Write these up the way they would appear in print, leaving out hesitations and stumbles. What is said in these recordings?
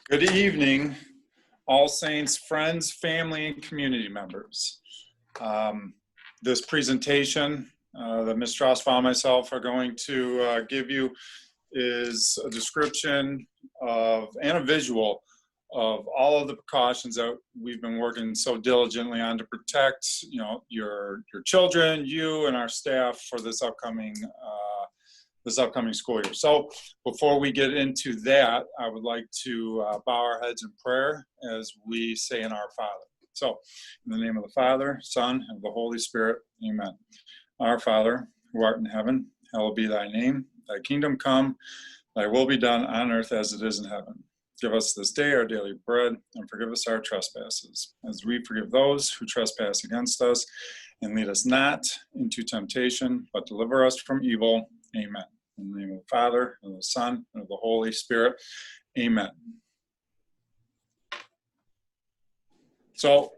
Good evening, All Saints friends, family, and community members. This presentation that Ms. Strasbaugh and myself are going to give you is a description of and a visual of all of the precautions that we've been working so diligently on to protect, your children, you, and our staff for this upcoming school year. So before we get into that, I would like to bow our heads in prayer as we say in Our Father. So in the name of the Father, Son, and the Holy Spirit, amen. Our Father, who art in heaven, hallowed be thy name. Thy kingdom come, thy will be done on earth as it is in heaven. Give us this day our daily bread, and forgive us our trespasses, as we forgive those who trespass against us. And lead us not into temptation, but deliver us from evil. Amen. In the name of the Father, and of the Son, and of the Holy Spirit. Amen. So,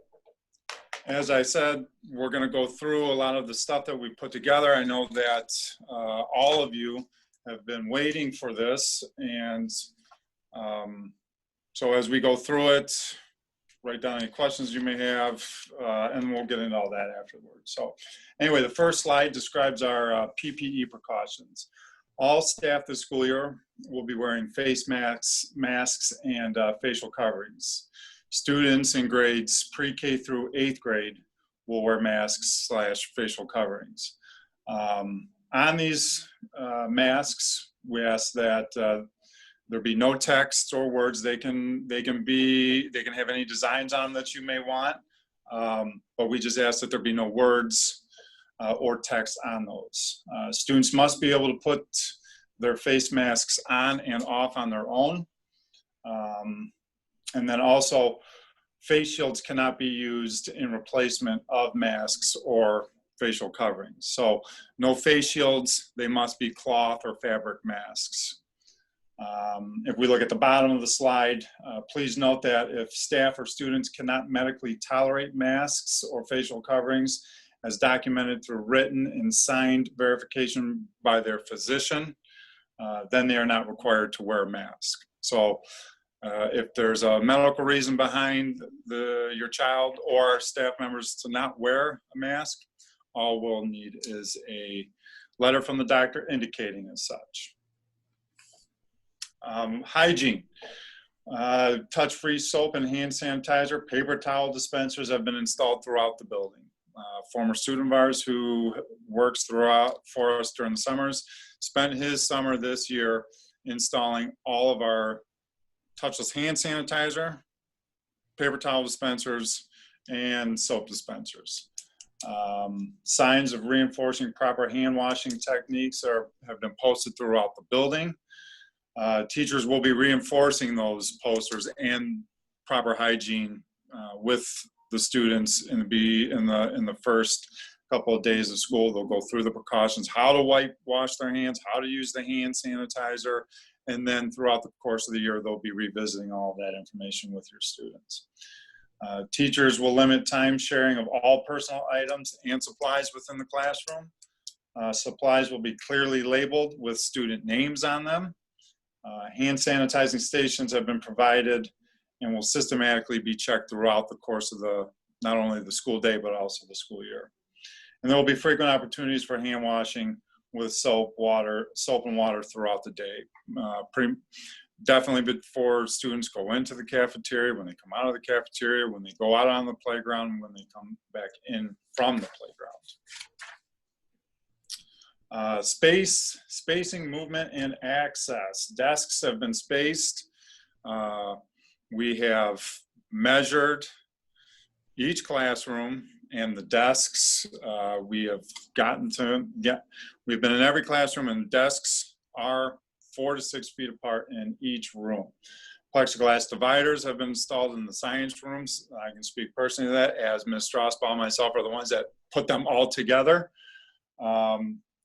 as I said, we're going to go through a lot of the stuff that we put together. I know that all of you have been waiting for this, and so as we go through it, write down any questions you may have, and we'll get into all that afterwards. So anyway, the first slide describes our PPE precautions. All staff this school year will be wearing face masks and facial coverings. Students in grades pre-K through 8th grade will wear masks / facial coverings. On these masks, we ask that there be no text or words. They can have any designs on them that you may want, but we just ask that there be no words or text on those. Students must be able to put their face masks on and off on their own. And then also, face shields cannot be used in replacement of masks or facial coverings. So no face shields, they must be cloth or fabric masks. If we look at the bottom of the slide, please note that if staff or students cannot medically tolerate masks or facial coverings, as documented through written and signed verification by their physician, then they are not required to wear a mask. So if there's a medical reason behind your child or staff members to not wear a mask, all we'll need is a letter from the doctor indicating as such. Hygiene. Touch-free soap and hand sanitizer, paper towel dispensers have been installed throughout the building. Former student of ours who works for us during the summers spent his summer this year installing all of our touchless hand sanitizer, paper towel dispensers, and soap dispensers. Signs of reinforcing proper hand washing techniques have been posted throughout the building. Teachers will be reinforcing those posters and proper hygiene with the students in the first couple of days of school. They'll go through the precautions, how to wash their hands, how to use the hand sanitizer, and then throughout the course of the year, they'll be revisiting all of that information with your students. Teachers will limit time sharing of all personal items and supplies within the classroom. Supplies will be clearly labeled with student names on them. Hand sanitizing stations have been provided and will systematically be checked throughout the course of not only the school day, but also the school year. And there will be frequent opportunities for hand washing with soap and water throughout the day. Definitely before students go into the cafeteria, when they come out of the cafeteria, when they go out on the playground, when they come back in from the playground. Spacing, movement, and access. Desks have been spaced. We have measured each classroom and the desks. We've been in every classroom, and desks are 4 to 6 feet apart in each room. Plexiglass dividers have been installed in the science rooms. I can speak personally to that, as Ms. Strasbaugh and myself are the ones that put them all together.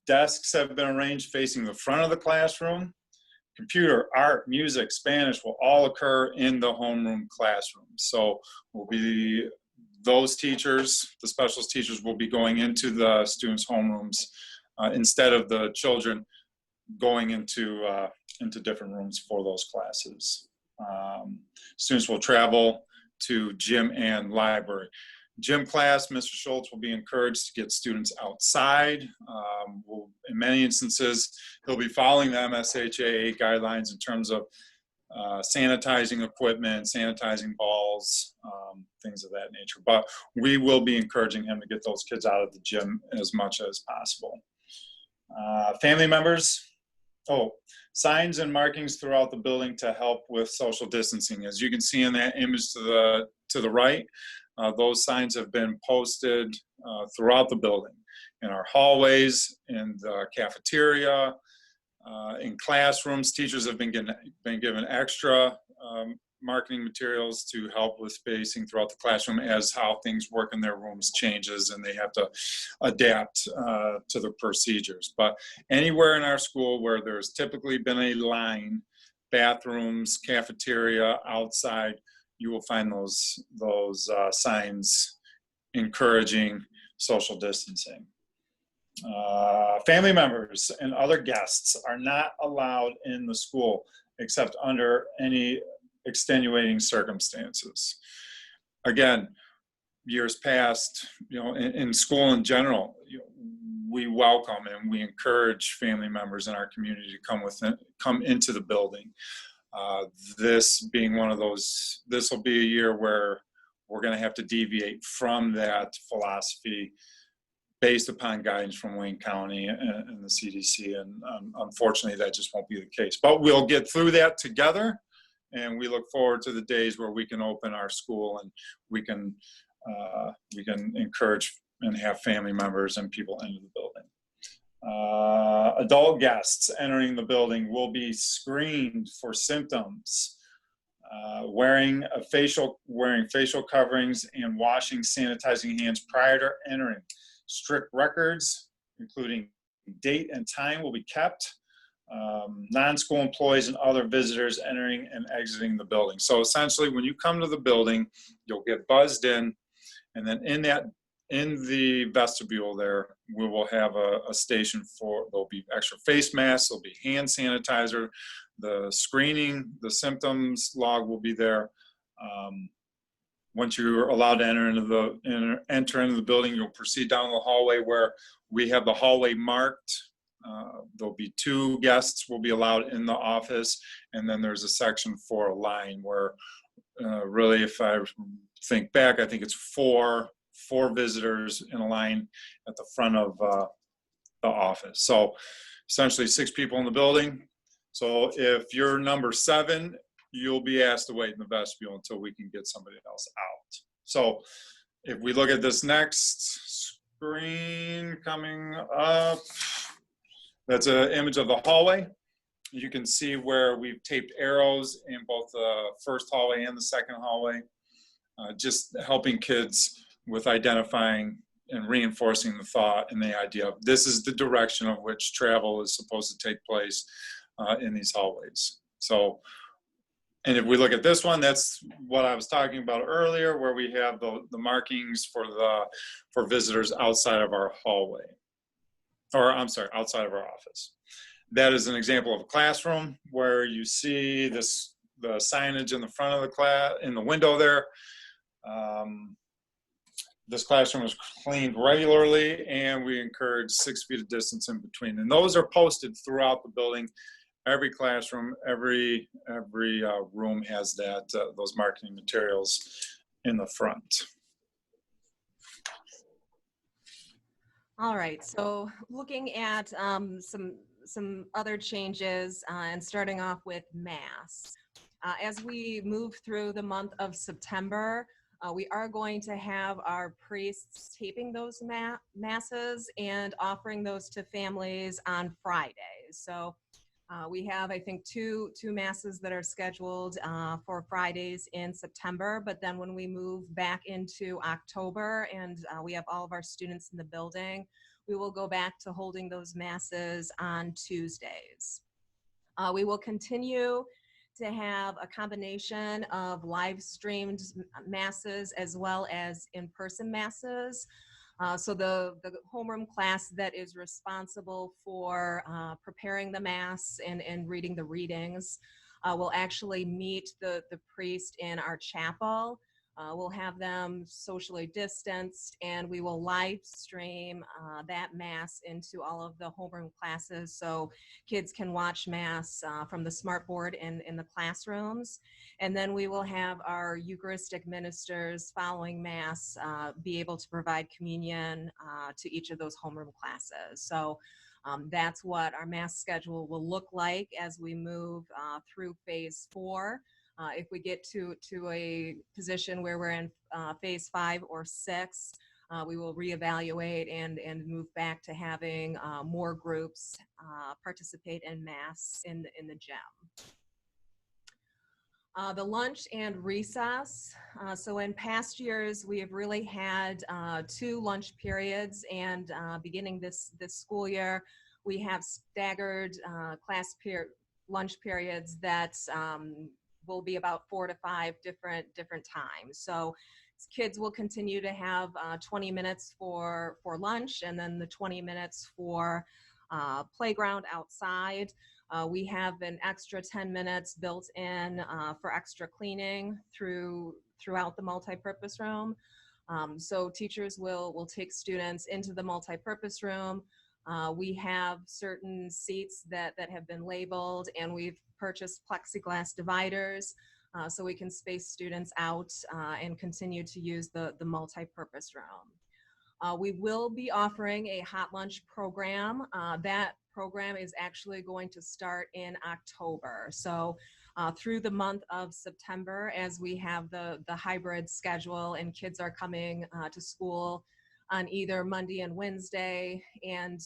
Desks have been arranged facing the front of the classroom. Computer, art, music, Spanish will all occur in the homeroom classroom. So those teachers, the specialist teachers, will be going into the students' homerooms instead of the children going into different rooms for those classes. Students will travel to gym and library. Gym class, Mr. Schultz will be encouraged to get students outside. In many instances, he'll be following the MSHA guidelines in terms of sanitizing equipment, sanitizing balls, things of that nature. But we will be encouraging him to get those kids out of the gym as much as possible. Family members, signs and markings throughout the building to help with social distancing. As you can see in that image to the right, those signs have been posted throughout the building, in our hallways, in the cafeteria, in classrooms. Teachers have been given extra marketing materials to help with spacing throughout the classroom as how things work in their rooms changes and they have to adapt to the procedures. But anywhere in our school where there's typically been a line, bathrooms, cafeteria, outside, you will find those signs encouraging social distancing. Family members and other guests are not allowed in the school except under any extenuating circumstances. Again, years past, in school in general, we welcome and we encourage family members in our community to come into the building. This being one of those, this will be a year where we're going to have to deviate from that philosophy based upon guidance from Wayne County and the CDC, and unfortunately that just won't be the case. But we'll get through that together, and we look forward to the days where we can open our school and we can encourage and have family members and people into the building. Adult guests entering the building will be screened for symptoms, wearing facial coverings and washing, sanitizing hands prior to entering. Strict records, including date and time, will be kept. Non-school employees and other visitors entering and exiting the building. So essentially, when you come to the building, you'll get buzzed in, and then in the vestibule there, we will have a station there'll be extra face masks, there'll be hand sanitizer, the screening, the symptoms log will be there. Once you're allowed to enter into the building, you'll proceed down the hallway where we have the hallway marked. There'll be 2 guests will be allowed in the office, and then there's a section for a line where really, if I think back, I think it's four visitors in a line at the front of the office. So essentially 6 people in the building. So if you're number 7, you'll be asked to wait in the vestibule until we can get somebody else out. So if we look at this next screen coming up, that's an image of the hallway. You can see where we've taped arrows in both the first hallway and the second hallway, just helping kids with identifying and reinforcing the thought and the idea of this is the direction of which travel is supposed to take place in these hallways. So, and if we look at this one, that's what I was talking about earlier, where we have the markings for visitors outside of our hallway, or I'm sorry, outside of our office. That is an example of a classroom where you see the signage in the front of the class, in the window there. This classroom is cleaned regularly, and we encourage 6 feet of distance in between. And those are posted throughout the building. Every classroom, every room has those marketing materials in the front. All right, so looking at some other changes and starting off with masks. As we move through the month of September, we are going to have our priests taping those masses and offering those to families on Fridays. So we have, I think, two masses that are scheduled for Fridays in September, but then when we move back into October and we have all of our students in the building, we will go back to holding those masses on Tuesdays. We will continue to have a combination of live streamed masses as well as in-person masses. So the homeroom class that is responsible for preparing the mass and reading the readings will actually meet the priest in our chapel. We'll have them socially distanced, and we will live stream that Mass into all of the homeroom classes, so kids can watch Mass from the smart board in the classrooms. And then we will have our Eucharistic ministers following Mass be able to provide communion to each of those homeroom classes. So that's what our Mass schedule will look like as we move through phase 4. If we get to a position where we're in phase 5 or 6, we will reevaluate and move back to having more groups participate in Mass in the gym. The lunch and recess. So in past years, we have really had 2 lunch periods, and beginning this school year, we have staggered lunch periods that will be about 4 to 5 different times. So kids will continue to have 20 minutes for lunch, and then the 20 minutes for playground outside. We have an extra 10 minutes built in for extra cleaning throughout the multipurpose room. So teachers will take students into the multipurpose room. We have certain seats that have been labeled, and we've purchased plexiglass dividers so we can space students out and continue to use the multipurpose room. We will be offering a hot lunch program. That program is actually going to start in October. So through the month of September, as we have the hybrid schedule and kids are coming to school on either Monday and Wednesday and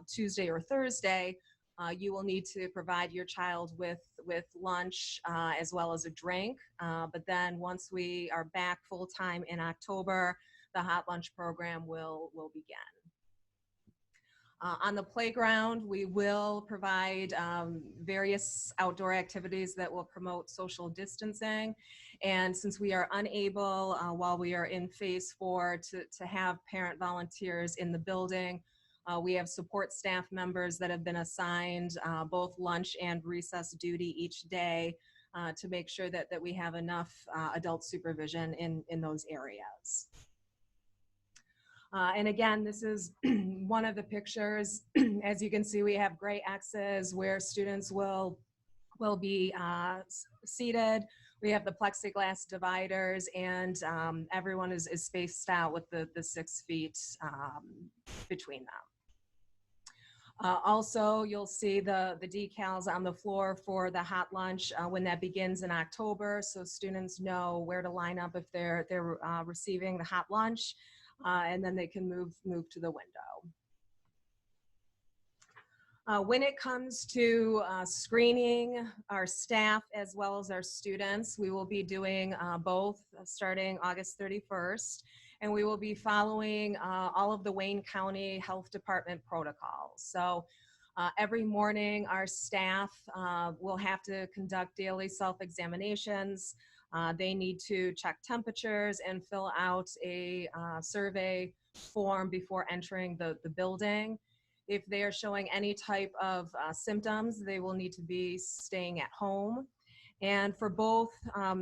Tuesday or Thursday, you will need to provide your child with lunch as well as a drink. But then once we are back full-time in October, the hot lunch program will begin. On the playground, we will provide various outdoor activities that will promote social distancing. And since we are unable, while we are in phase 4, to have parent volunteers in the building, we have support staff members that have been assigned both lunch and recess duty each day to make sure that we have enough adult supervision in those areas. And again, this is one of the pictures. As you can see, we have gray X's where students will be seated. We have the plexiglass dividers, and everyone is spaced out with the 6 feet between them. Also, you'll see the decals on the floor for the hot lunch when that begins in October, so students know where to line up if they're receiving the hot lunch. And then they can move to the window. When it comes to screening our staff as well as our students, we will be doing both starting August 31st, and we will be following all of the Wayne County Health Department protocols. So every morning, our staff will have to conduct daily self-examinations. They need to check temperatures and fill out a survey form before entering the building. If they are showing any type of symptoms, they will need to be staying at home. And for both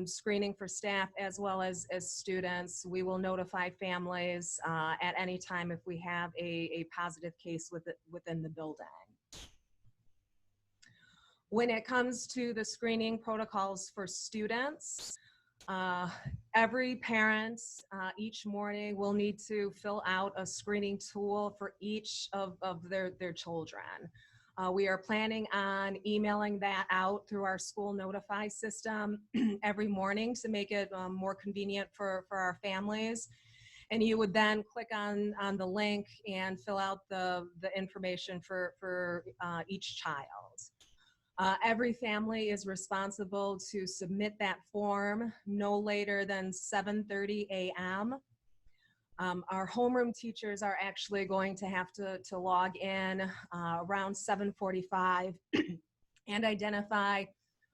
screening for staff as well as students, we will notify families at any time if we have a positive case within the building. When it comes to the screening protocols for students, every parent each morning will need to fill out a screening tool for each of their children. We are planning on emailing that out through our school notify system every morning to make it more convenient for our families. And you would then click on the link and fill out the information for each child. Every family is responsible to submit that form no later than 7:30 a.m. Our homeroom teachers are actually going to have to log in around 7:45 and identify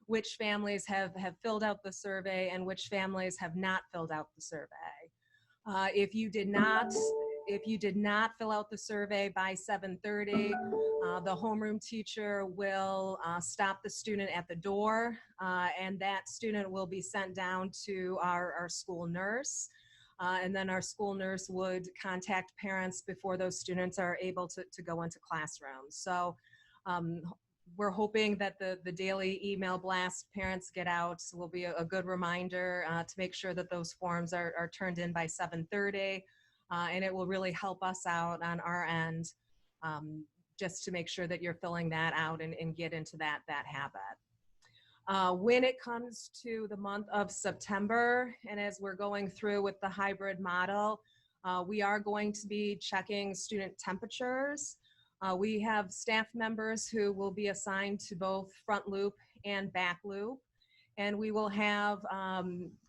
which families have filled out the survey and which families have not filled out the survey. If you did not If you did not fill out the survey by 7:30, the homeroom teacher will stop the student at the door, and that student will be sent down to our school nurse. And then our school nurse would contact parents before those students are able to go into classrooms. So we're hoping that the daily email blast parents get out will be a good reminder to make sure that those forms are turned in by 7:30. And it will really help us out on our end, just to make sure that you're filling that out and get into that habit. When it comes to the month of September, and as we're going through with the hybrid model, we are going to be checking student temperatures. We have staff members who will be assigned to both front loop and back loop. And we will have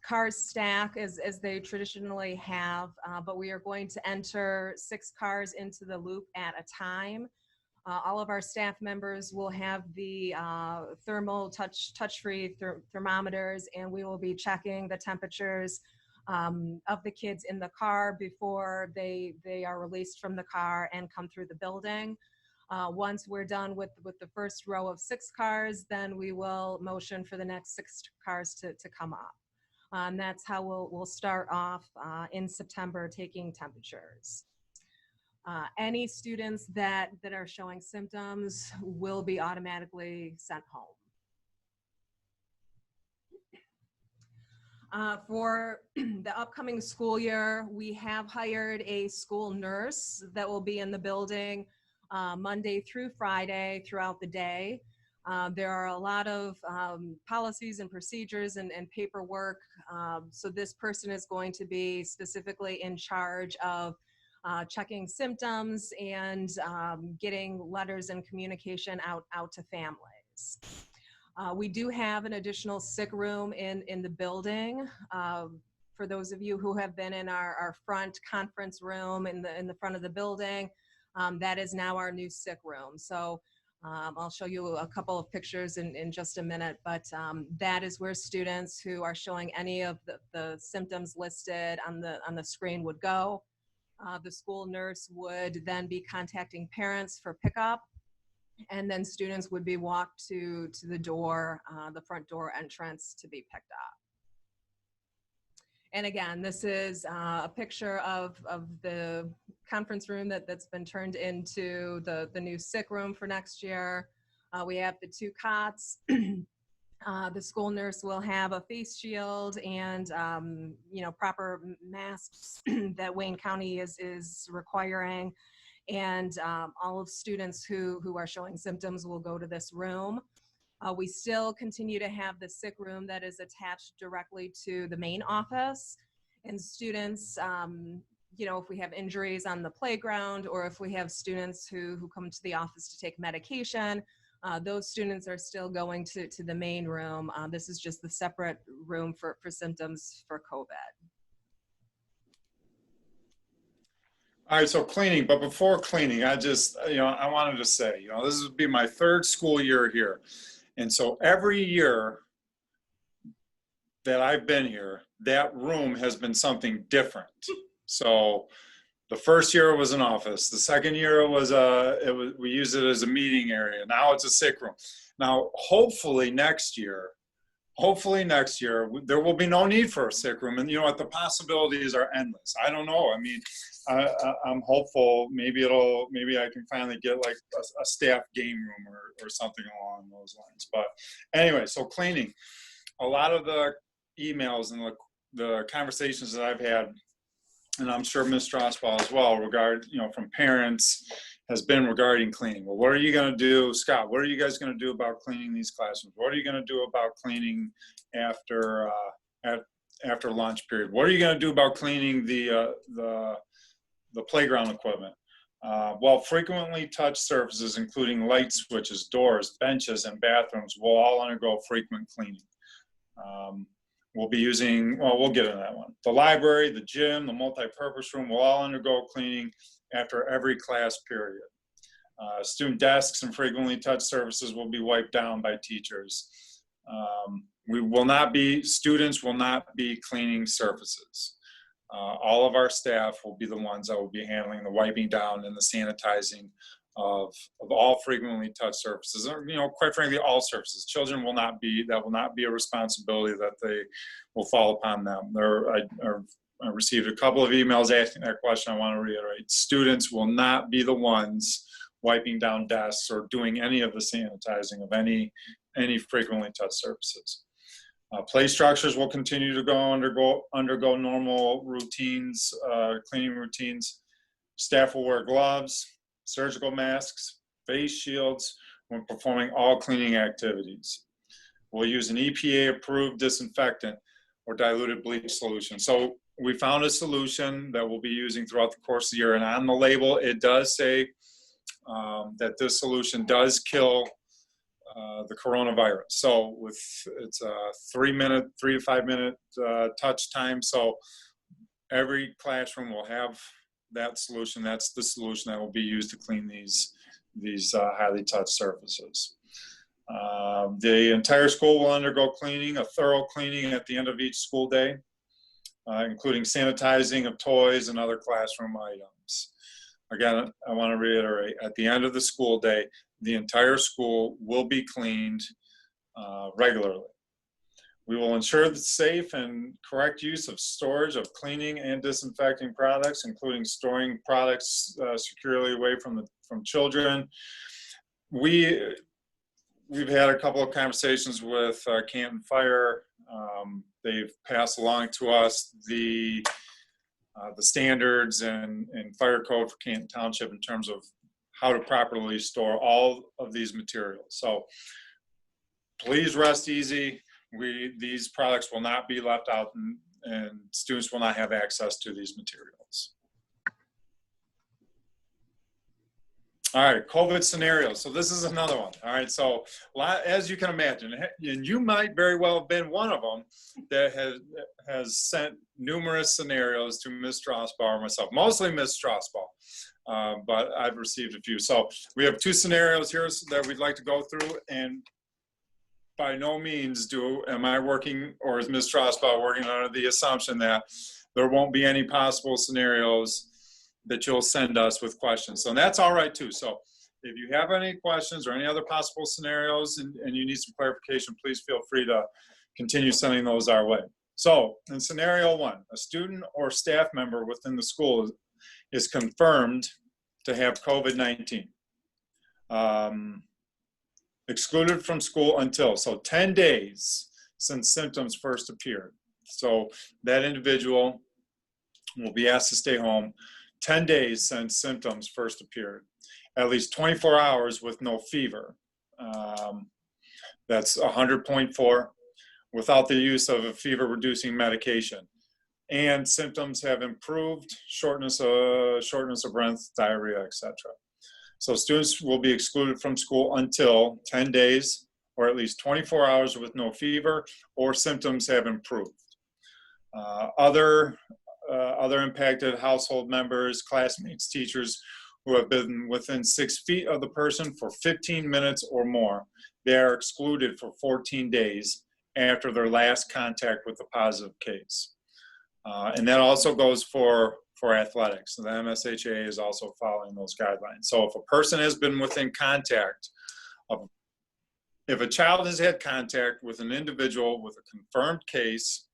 cars stack as they traditionally have, but we are going to enter 6 cars into the loop at a time. All of our staff members will have the thermal touch-free thermometers, and we will be checking the temperatures of the kids in the car before they are released from the car and come through the building. Once we're done with the first row of 6 cars, then we will motion for the next 6 cars to come up. And that's how we'll start off in September, taking temperatures. Any students that are showing symptoms will be automatically sent home. For the upcoming school year, we have hired a school nurse that will be in the building Monday through Friday throughout the day. There are a lot of policies and procedures and paperwork. So this person is going to be specifically in charge of checking symptoms and getting letters and communication out to families. We do have an additional sick room in the building. For those of you who have been in our front conference room in the front of the building, that is now our new sick room. So I'll show you a couple of pictures in just a minute, but that is where students who are showing any of the symptoms listed on the screen would go. The school nurse would then be contacting parents for pickup, and then students would be walked to the door, the front door entrance, to be picked up. And again, this is a picture of the conference room that's been turned into the new sick room for next year. We have the 2 cots. The school nurse will have a face shield and proper masks that Wayne County is requiring, and all of students who are showing symptoms will go to this room. We still continue to have the sick room that is attached directly to the main office, and students, if we have injuries on the playground, or if we have students who come to the office to take medication, those students are still going to the main room. This is just the separate room for symptoms for COVID. All right, so cleaning, but before cleaning, I just, I wanted to say, this would be my 3rd school year here. And so every year that I've been here, that room has been something different. So the first year it was an office. The second year we used it as a meeting area. Now it's a sick room. Now, hopefully next year, there will be no need for a sick room. And the possibilities are endless. I don't know. I mean, I'm hopeful maybe I can finally get like a staff game room or something along those lines. But anyway, so cleaning. A lot of the emails and the conversations that I've had, and I'm sure Ms. Strasbaugh as well, from parents, has been regarding cleaning. Well, what are you going to do, Scott? What are you guys going to do about cleaning these classrooms? What are you going to do about cleaning after lunch period? What are you going to do about cleaning the playground equipment? Well, frequently touched surfaces, including light switches, doors, benches, and bathrooms, will all undergo frequent cleaning. We'll be using, we'll get into that one. The library, the gym, the multi-purpose room will all undergo cleaning after every class period. Student desks and frequently touched surfaces will be wiped down by teachers. Students will not be cleaning surfaces. All of our staff will be the ones that will be handling the wiping down and the sanitizing of all frequently touched surfaces, or, quite frankly, all surfaces. Children will not be, that will not be a responsibility that they will fall upon them. I received a couple of emails asking that question. I want to reiterate, students will not be the ones wiping down desks or doing any of the sanitizing of any frequently touched surfaces. Play structures will continue to undergo normal routines, cleaning routines. Staff will wear gloves, surgical masks, face shields when performing all cleaning activities. We'll use an EPA-approved disinfectant or diluted bleach solution. So we found a solution that we'll be using throughout the course of the year, and on the label it does say that this solution does kill the coronavirus. So it's a 3 to 5 minute touch time. So every classroom will have that solution. That's the solution that will be used to clean these highly touched surfaces. The entire school will undergo cleaning, a thorough cleaning at the end of each school day, including sanitizing of toys and other classroom items. Again, I want to reiterate, at the end of the school day, the entire school will be cleaned regularly. We will ensure the safe and correct use of storage of cleaning and disinfecting products, including storing products securely away from children. We've had a couple of conversations with Canton Fire. They've passed along to us the standards and fire code for Canton Township in terms of how to properly store all of these materials. So please rest easy. These products will not be left out, and students will not have access to these materials. All right, COVID scenarios. So this is another one. All right, so as you can imagine, and you might very well have been one of them that has sent numerous scenarios to Ms. Strasbaugh or myself, mostly Ms. Strasbaugh, but I've received a few. So we have 2 scenarios here that we'd like to go through, and by no means am I working, or is Ms. Strasbaugh working under the assumption that there won't be any possible scenarios that you'll send us with questions. So and that's all right too. So if you have any questions or any other possible scenarios and you need some clarification, please feel free to continue sending those our way. So in scenario 1, a student or staff member within the school is confirmed to have COVID-19. Excluded from school until, so 10 days since symptoms first appeared. So that individual will be asked to stay home 10 days since symptoms first appeared, at least 24 hours with no fever. That's 100.4, without the use of a fever-reducing medication. And symptoms have improved, shortness of breath, diarrhea, etc. So students will be excluded from school until 10 days or at least 24 hours with no fever or symptoms have improved. Other impacted household members, classmates, teachers who have been within 6 feet of the person for 15 minutes or more, they are excluded for 14 days after their last contact with a positive case. And that also goes for athletics. So the MSHA is also following those guidelines. So if a person has been within contact if a child has had contact with an individual with a confirmed case,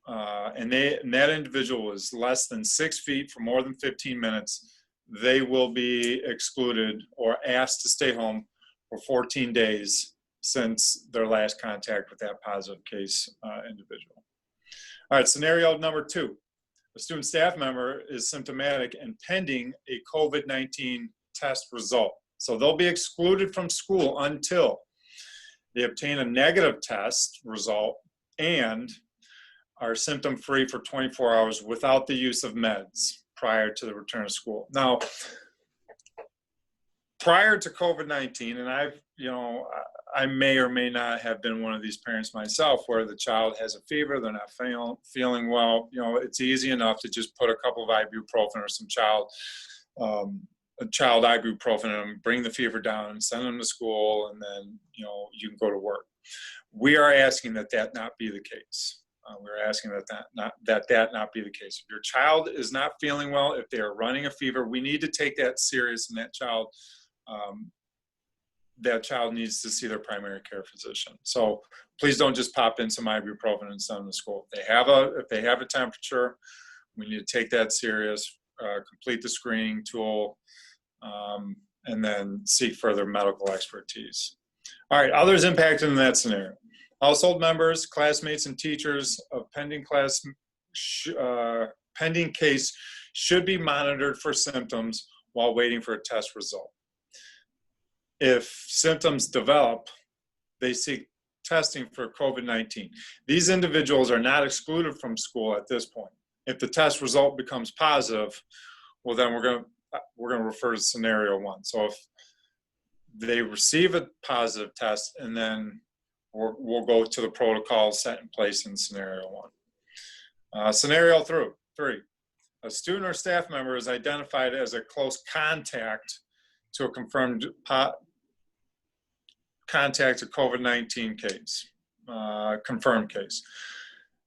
and that individual is less than 6 feet for more than 15 minutes, they will be excluded or asked to stay home for 14 days since their last contact with that positive case individual. All right, scenario number 2. A student staff member is symptomatic and pending a COVID-19 test result. So they'll be excluded from school until they obtain a negative test result and are symptom-free for 24 hours without the use of meds prior to the return of school. Now, prior to COVID-19, and I may or may not have been one of these parents myself where the child has a fever, they're not feeling well. It's easy enough to just put a couple of ibuprofen or some child ibuprofen and bring the fever down and send them to school, and then you can go to work. We are asking that not be the case. We're asking that not be the case. If your child is not feeling well, if they are running a fever, we need to take that serious, and that child needs to see their primary care physician. So please don't just pop in some ibuprofen and send them to school. If they have a temperature, we need to take that serious, complete the screening tool, and then seek further medical expertise. All right, others impacted in that scenario. Household members, classmates, and teachers of pending case should be monitored for symptoms while waiting for a test result. If symptoms develop, they seek testing for COVID-19. These individuals are not excluded from school at this point. If the test result becomes positive, well, then we're going to refer to scenario 1. So if they receive a positive test, and then we'll go to the protocol set in place in scenario 1. Scenario 3, a student or staff member is identified as a close contact to a confirmed contact to COVID-19 case, confirmed case.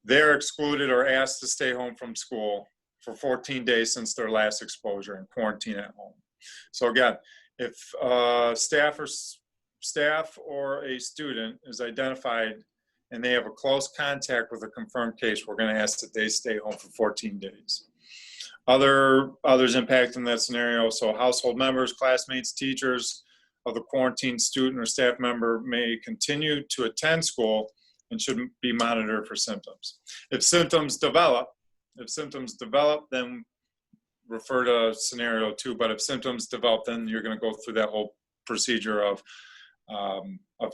They're excluded or asked to stay home from school for 14 days since their last exposure and quarantine at home. So again, if staff or a student is identified and they have a close contact with a confirmed case, we're going to ask that they stay home for 14 days. Others impacting that scenario, so household members, classmates, teachers of the quarantined student or staff member may continue to attend school and should be monitored for symptoms. If symptoms develop, then refer to scenario 2. But if symptoms develop, then you're going to go through that whole procedure of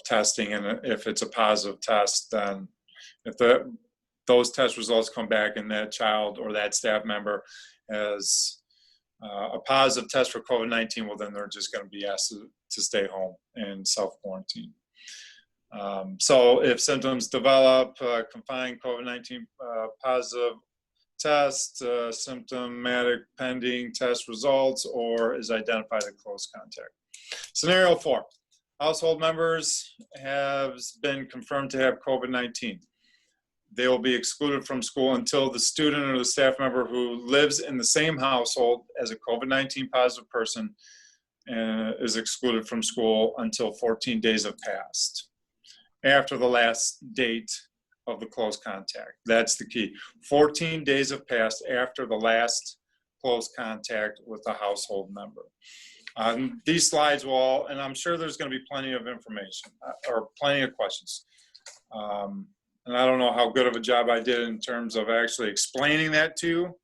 testing. And if it's a positive test, then if those test results come back and that child or that staff member has a positive test for COVID-19, well, then they're just going to be asked to stay home and self-quarantine. So if symptoms develop, confined COVID-19 positive test, symptomatic pending test results, or is identified as close contact. Scenario 4, household members have been confirmed to have COVID-19. They will be excluded from school until the student or the staff member who lives in the same household as a COVID-19 positive person is excluded from school until 14 days have passed after the last date of the close contact. That's the key. 14 days have passed after the last close contact with a household member. These slides will all, and I'm sure there's going to be plenty of information or plenty of questions. And I don't know how good of a job I did in terms of actually explaining that to you,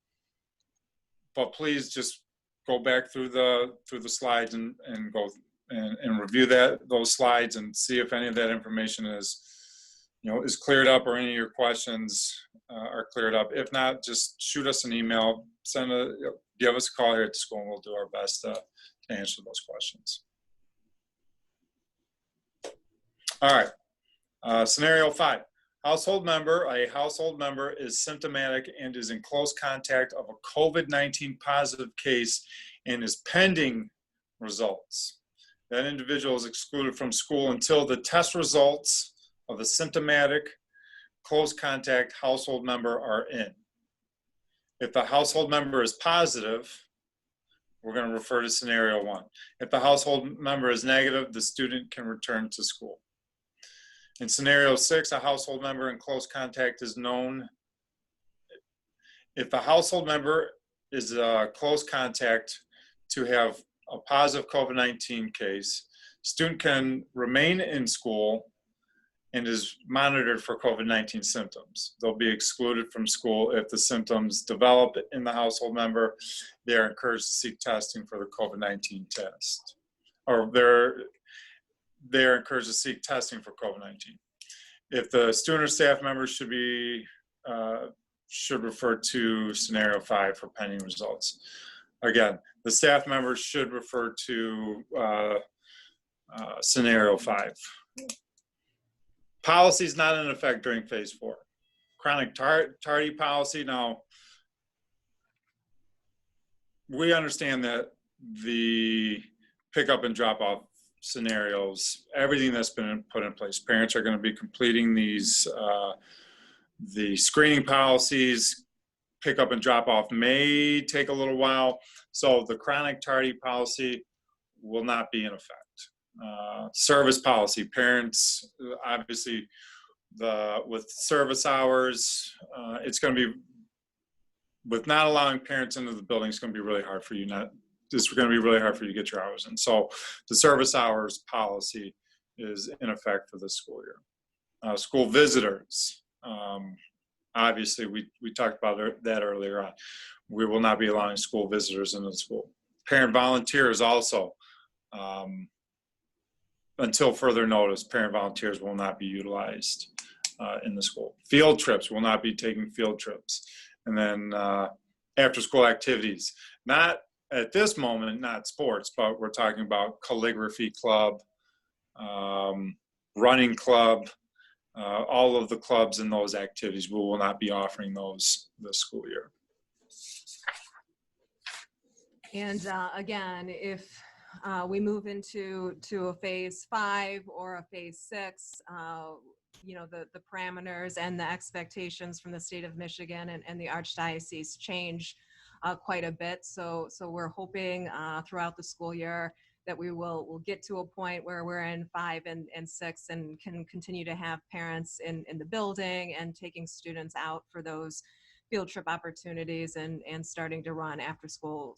but please just go back through the slides and go and review those slides and see if any of that information is cleared up, or any of your questions are cleared up. If not, just shoot us an email, give us a call here at the school, and we'll do our best to answer those questions. All right, scenario 5. A household member is symptomatic and is in close contact of a COVID-19 positive case and is pending results. That individual is excluded from school until the test results of the symptomatic close contact household member are in. If the household member is positive, we're going to refer to scenario 1. If the household member is negative, the student can return to school. In scenario 6, a household member in close contact is known. If the household member is a close contact to have a positive COVID-19 case, student can remain in school and is monitored for COVID-19 symptoms. They'll be excluded from school if the symptoms develop in the household member. They are encouraged to seek testing for the COVID-19 test, or they're encouraged to seek testing for COVID-19. If the student or staff members should refer to scenario 5 for pending results. Again, the staff members should refer to scenario 5. Policy is not in effect during phase 4. Chronic tardy policy. Now, we understand that the pickup and drop off scenarios, everything that's been put in place, parents are going to be completing these The screening policies, pick up and drop off, may take a little while. So the chronic tardy policy will not be in effect. Service policy, parents, obviously, with service hours, it's going to be, with not allowing parents into the building, it's going to be really hard for you it's going to be really hard for you to get your hours in. So the service hours policy is in effect for this school year. School visitors, obviously we talked about that earlier on. We will not be allowing school visitors into the school. Parent volunteers also, until further notice, parent volunteers will not be utilized in the school. Field trips, will not be taking field trips. And then after school activities, not at this moment, not sports, but we're talking about calligraphy club, running club, all of the clubs and those activities. We will not be offering those this school year. And again, if we move into a phase 5 or a phase 6, you know, the parameters and the expectations from the state of Michigan and the Archdiocese change quite a bit. So we're hoping throughout the school year that we'll get to a point where we're in 5 and 6 and can continue to have parents in the building and taking students out for those field trip opportunities and starting to run after school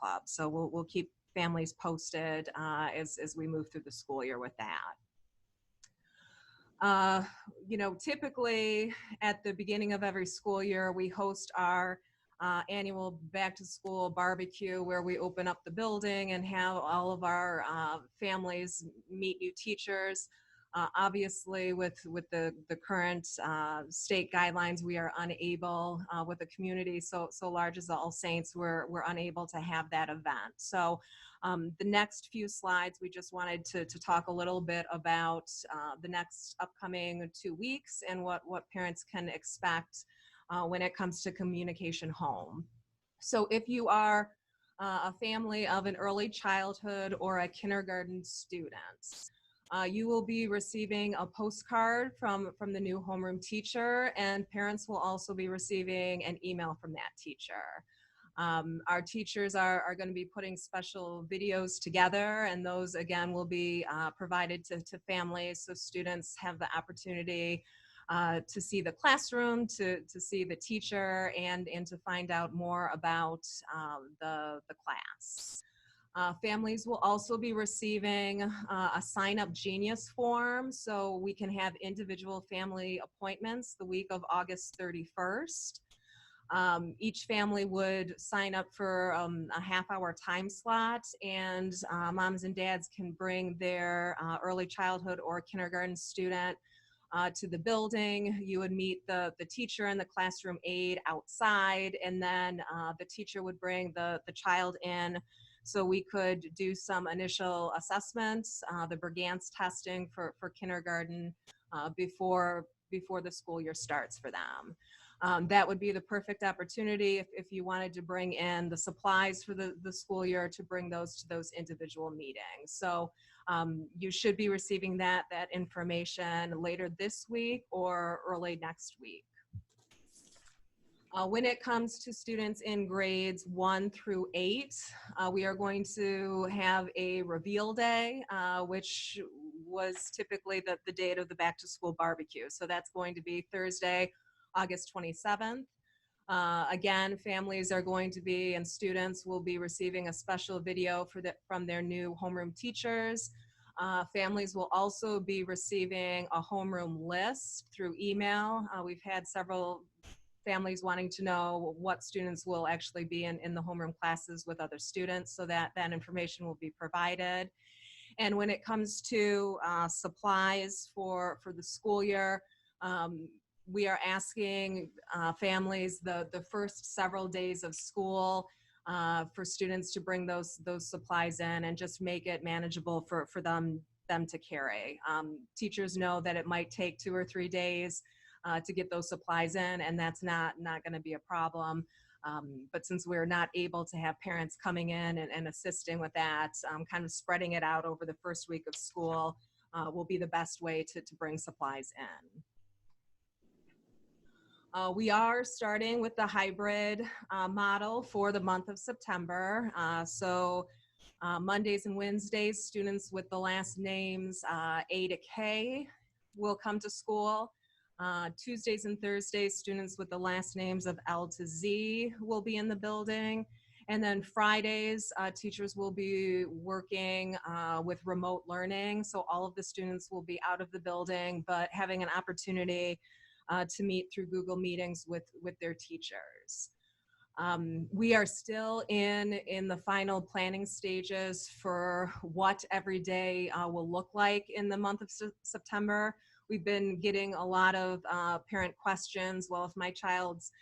clubs. So we'll keep families posted as we move through the school year with that. You know, typically at the beginning of every school year, we host our annual back to school barbecue where we open up the building and have all of our families meet new teachers. Obviously, with the current state guidelines, we are unable, with a community so large as the All Saints, we're unable to have that event. So the next few slides, we just wanted to talk a little bit about the next upcoming 2 weeks and what parents can expect when it comes to communication home. So if you are a family of an early childhood or a kindergarten student, you will be receiving a postcard from the new homeroom teacher, and parents will also be receiving an email from that teacher. Our teachers are going to be putting special videos together, and those again will be provided to families so students have the opportunity to see the classroom, to see the teacher, and to find out more about the class. Families will also be receiving a Sign Up Genius form so we can have individual family appointments the week of August 31st. Each family would sign up for a half-hour time slot, and moms and dads can bring their early childhood or kindergarten student to the building. You would meet the teacher and the classroom aide outside, and then the teacher would bring the child in so we could do some initial assessments, the Bergantz testing for kindergarten before the school year starts for them. That would be the perfect opportunity if you wanted to bring in the supplies for the school year to bring those to those individual meetings. So you should be receiving that information later this week or early next week. When it comes to students in grades 1 through 8, we are going to have a reveal day, which was typically the date of the back to school barbecue. So that's going to be Thursday, August 27th. Again, families are going to be, and students will be receiving a special video from their new homeroom teachers. Families will also be receiving a homeroom list through email. We've had several families wanting to know what students will actually be in the homeroom classes with other students, so that information will be provided. And when it comes to supplies for the school year, we are asking families the first several days of school for students to bring those supplies in and just make it manageable for them to carry. Teachers know that it might take 2 or 3 days to get those supplies in, and that's not going to be a problem. But since we're not able to have parents coming in and assisting with that, kind of spreading it out over the first week of school will be the best way to bring supplies in. We are starting with the hybrid model for the month of September. Mondays and Wednesdays, students with the last names A to K will come to school. Tuesdays and Thursdays, students with the last names of L to Z will be in the building. And then Fridays, teachers will be working with remote learning. So all of the students will be out of the building, but having an opportunity to meet through Google Meetings with their teachers. We are still in the final planning stages for what every day will look like in the month of September. We've been getting a lot of parent questions. Well, if my child's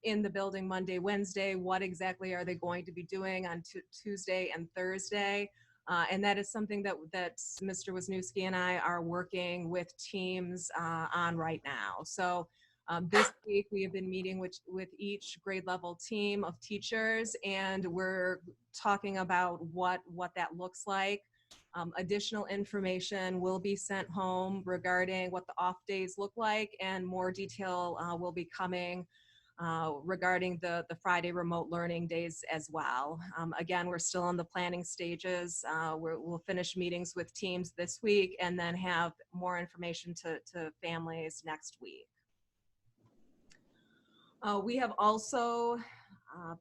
in the building Monday, Wednesday, what exactly are they going to be doing on Tuesday and Thursday? And that is something that Mr. Wisniewski and I are working with teams on right now. So this week we have been meeting with each grade level team of teachers, and we're talking about what that looks like. Additional information will be sent home regarding what the off days look like, and more detail will be coming regarding the Friday remote learning days as well. Again, we're still in the planning stages. We'll finish meetings with teams this week and then have more information to families next week. We have also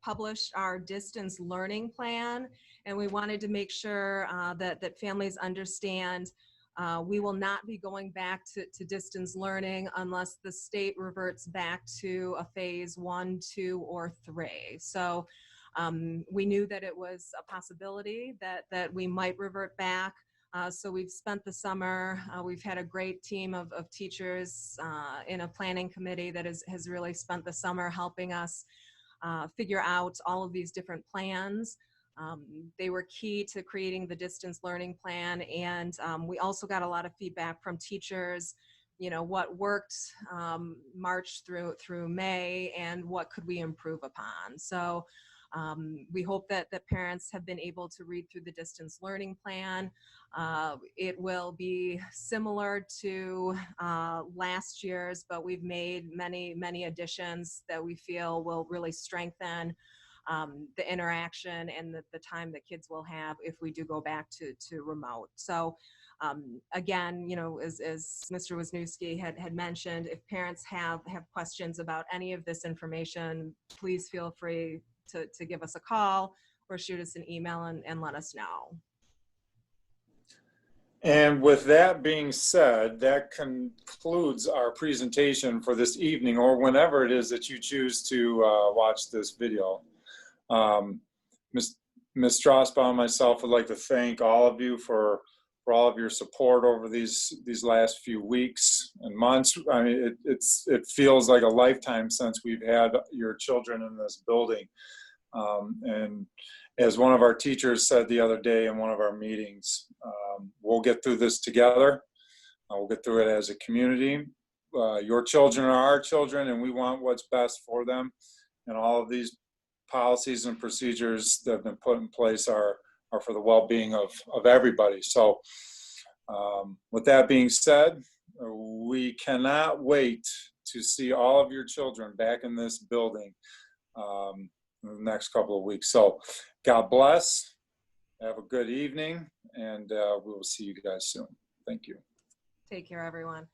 published our distance learning plan, and we wanted to make sure that families understand we will not be going back to distance learning unless the state reverts back to a phase 1, 2, or 3. So we knew that it was a possibility that we might revert back. So we've spent the summer, we've had a great team of teachers in a planning committee that has really spent the summer helping us figure out all of these different plans. They were key to creating the distance learning plan, and we also got a lot of feedback from teachers, you know, what worked March through May and what could we improve upon. So we hope that parents have been able to read through the distance learning plan. It will be similar to last year's, but we've made many additions that we feel will really strengthen the interaction and the time that kids will have if we do go back to remote. So again, you know, as Mr. Wisniewski had mentioned, if parents have questions about any of this information, please feel free to give us a call or shoot us an email and let us know. And with that being said, that concludes our presentation for this evening, or whenever it is that you choose to watch this video. Ms. Strasbaugh and myself would like to thank all of you for all of your support over these last few weeks and months. I mean, it feels like a lifetime since we've had your children in this building. And as one of our teachers said the other day in one of our meetings, we'll get through this together. We'll get through it as a community. Your children are our children, and we want what's best for them. And all of these policies and procedures that have been put in place are for the well-being of everybody. So with that being said, we cannot wait to see all of your children back in this building in the next couple of weeks. So God bless, have a good evening, and we will see you guys soon. Thank you. Take care, everyone.